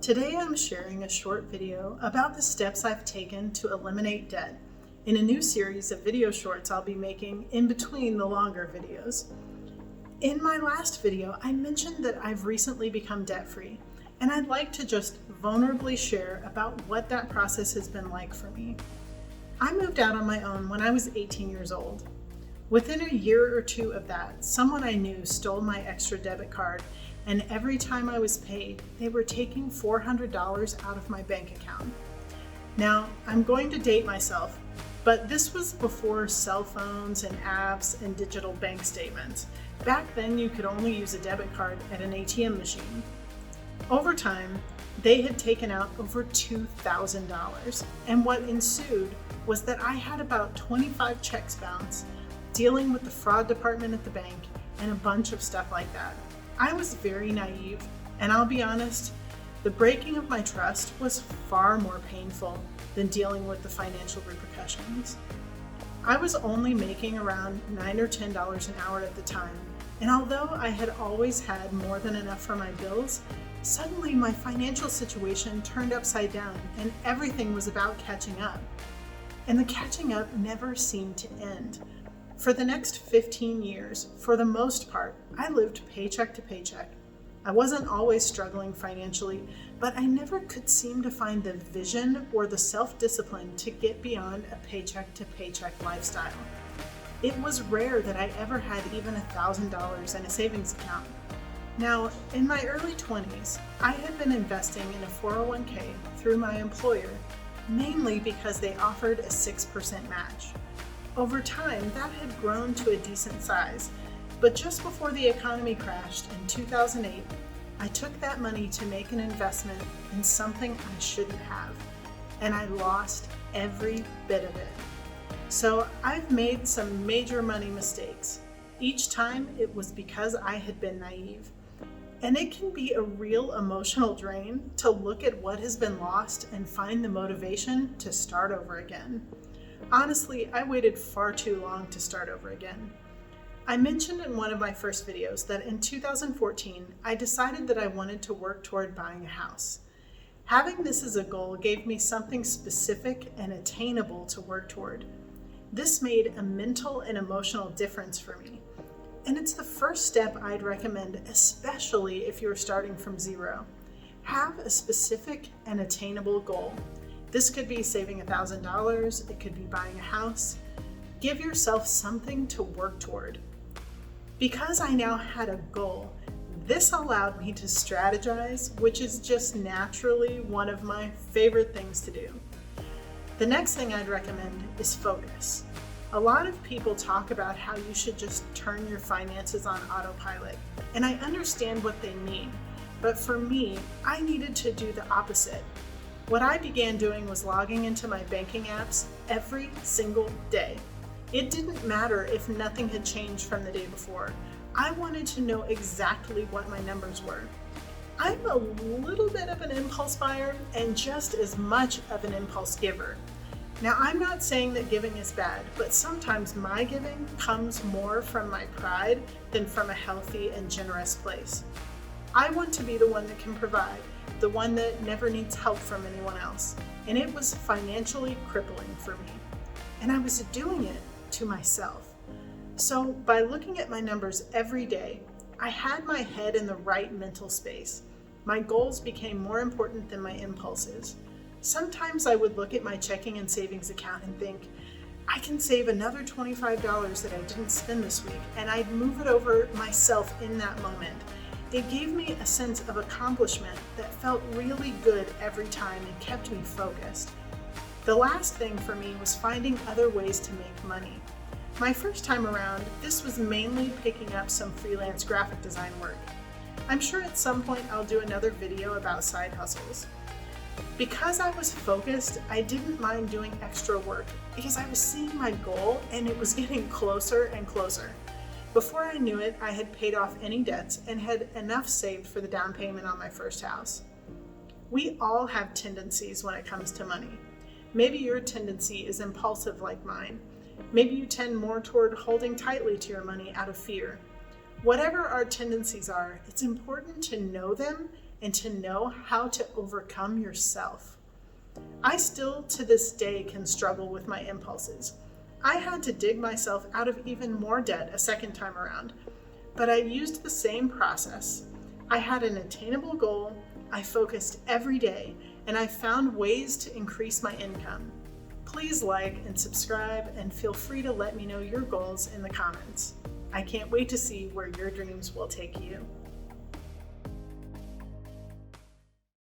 Today I'm sharing a short video about the steps I've taken to eliminate debt in a new series of video shorts I'll be making in between the longer videos. In my last video, I mentioned that I've recently become debt-free, and I'd like to just vulnerably share about what that process has been like for me. I moved out on my own when I was 18 years old. Within a year or two of that, someone I knew stole my extra debit card, and every time I was paid, they were taking $400 out of my bank account. Now, I'm going to date myself, but this was before cell phones and apps and digital bank statements. Back then, you could only use a debit card at an ATM machine. Over time, they had taken out over $2,000, and what ensued was that I had about 25 checks bounce, dealing with the fraud department at the bank, and a bunch of stuff like that. I was very naive, and I'll be honest, the breaking of my trust was far more painful than dealing with the financial repercussions. I was only making around $9 or $10 an hour at the time, and although I had always had more than enough for my bills, suddenly my financial situation turned upside down and everything was about catching up. And the catching up never seemed to end. For the next 15 years, for the most part, I lived paycheck to paycheck. I wasn't always struggling financially, but I never could seem to find the vision or the self-discipline to get beyond a paycheck to paycheck lifestyle. It was rare that I ever had even $1,000 in a savings account. Now, in my early 20s, I had been investing in a 401k through my employer, mainly because they offered a 6% match. Over time, that had grown to a decent size, but just before the economy crashed in 2008, I took that money to make an investment in something I shouldn't have, and I lost every bit of it. So I've made some major money mistakes. Each time it was because I had been naive. And it can be a real emotional drain to look at what has been lost and find the motivation to start over again. Honestly, I waited far too long to start over again. I mentioned in one of my first videos that in 2014, I decided that I wanted to work toward buying a house. Having this as a goal gave me something specific and attainable to work toward. This made a mental and emotional difference for me. And it's the first step I'd recommend, especially if you're starting from zero. Have a specific and attainable goal. This could be saving $1,000, it could be buying a house. Give yourself something to work toward. Because I now had a goal, this allowed me to strategize, which is just naturally one of my favorite things to do. The next thing I'd recommend is focus. A lot of people talk about how you should just turn your finances on autopilot, and I understand what they mean, but for me, I needed to do the opposite. What I began doing was logging into my banking apps every single day. It didn't matter if nothing had changed from the day before. I wanted to know exactly what my numbers were. I'm a little bit of an impulse buyer and just as much of an impulse giver. Now, I'm not saying that giving is bad, but sometimes my giving comes more from my pride than from a healthy and generous place. I want to be the one that can provide, the one that never needs help from anyone else. And it was financially crippling for me. And I was doing it to myself. So by looking at my numbers every day, I had my head in the right mental space. My goals became more important than my impulses. Sometimes I would look at my checking and savings account and think, I can save another $25 that I didn't spend this week, and I'd move it over myself in that moment. It gave me a sense of accomplishment that felt really good every time and kept me focused. The last thing for me was finding other ways to make money. My first time around, this was mainly picking up some freelance graphic design work. I'm sure at some point I'll do another video about side hustles. Because I was focused, I didn't mind doing extra work because I was seeing my goal and it was getting closer and closer. Before I knew it, I had paid off any debts and had enough saved for the down payment on my first house. We all have tendencies when it comes to money. Maybe your tendency is impulsive like mine. Maybe you tend more toward holding tightly to your money out of fear. Whatever our tendencies are, it's important to know them and to know how to overcome yourself. I still, to this day, can struggle with my impulses. I had to dig myself out of even more debt a second time around, but I used the same process. I had an attainable goal, I focused every day, and I found ways to increase my income. Please like and subscribe, and feel free to let me know your goals in the comments. I can't wait to see where your dreams will take you.